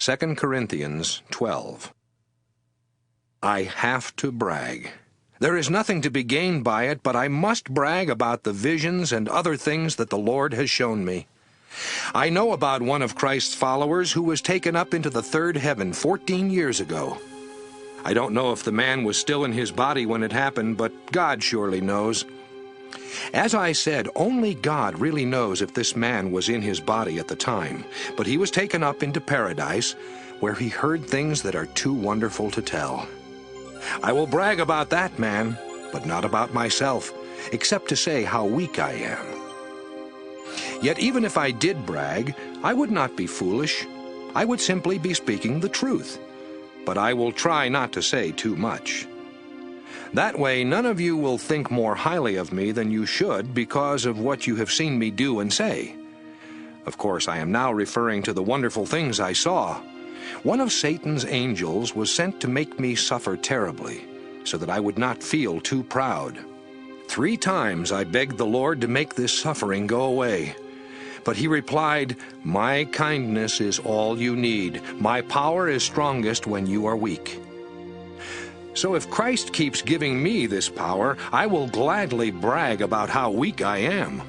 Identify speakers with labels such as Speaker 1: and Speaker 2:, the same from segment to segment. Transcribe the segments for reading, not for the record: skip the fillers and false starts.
Speaker 1: 2 Corinthians 12. I have to brag. There is nothing to be gained by it, but I must brag about the visions and other things that the Lord has shown me. I know about one of Christ's followers who was taken up into the third heaven 14 years ago. I don't know if the man was still in his body when it happened, but God surely knows. As I said, only God really knows if this man was in his body at the time, but he was taken up into paradise, where he heard things that are too wonderful to tell. I will brag about that man, but not about myself, except to say how weak I am. Yet even if I did brag, I would not be foolish. I would simply be speaking the truth. But I will try not to say too much. That way, none of you will think more highly of me than you should because of what you have seen me do and say. Of course, I am now referring to the wonderful things I saw. One of Satan's angels was sent to make me suffer terribly, so that I would not feel too proud. 3 times I begged the Lord to make this suffering go away. But he replied, "My kindness is all you need. My power is strongest when you are weak." So if Christ keeps giving me this power, I will gladly brag about how weak I am.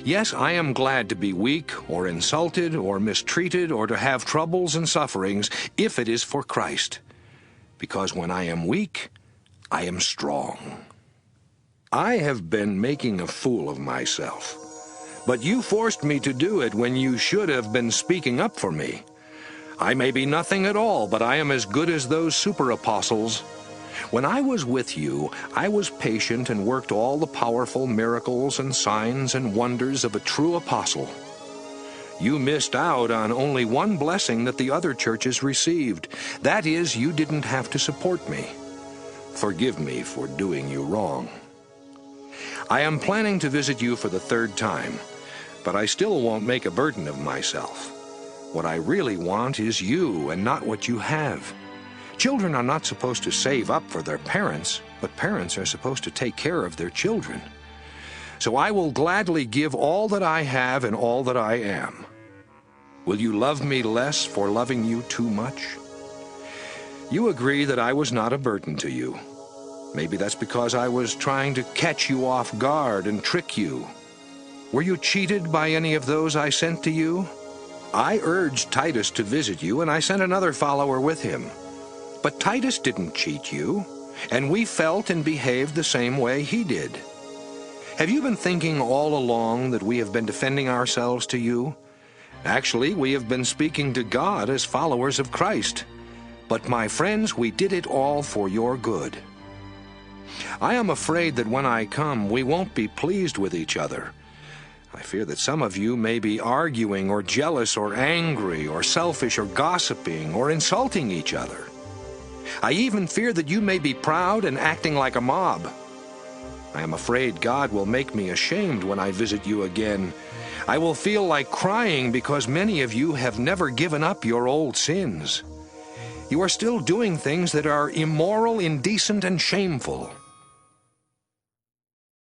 Speaker 1: Yes, I am glad to be weak, or insulted, or mistreated, or to have troubles and sufferings, if it is for Christ. Because when I am weak, I am strong. I have been making a fool of myself. But you forced me to do it when you should have been speaking up for me. I may be nothing at all, but I am as good as those super-apostles. When I was with you, I was patient and worked all the powerful miracles and signs and wonders of a true apostle. You missed out on only one blessing that the other churches received. That is, you didn't have to support me. Forgive me for doing you wrong. I am planning to visit you for the 3rd time, but I still won't make a burden of myself. What I really want is you and not what you have. Children are not supposed to save up for their parents, but parents are supposed to take care of their children. So I will gladly give all that I have and all that I am. Will you love me less for loving you too much? You agree that I was not a burden to you. Maybe that's because I was trying to catch you off guard and trick you. Were you cheated by any of those I sent to you? I urged Titus to visit you, and I sent another follower with him. But Titus didn't cheat you, and we felt and behaved the same way he did. Have you been thinking all along that we have been defending ourselves to you? Actually, we have been speaking to God as followers of Christ. But my friends, we did it all for your good. I am afraid that when I come, we won't be pleased with each other. I fear that some of you may be arguing or jealous or angry or selfish or gossiping or insulting each other. I even fear that you may be proud and acting like a mob. I am afraid God will make me ashamed when I visit you again. I will feel like crying because many of you have never given up your old sins. You are still doing things that are immoral, indecent, and shameful.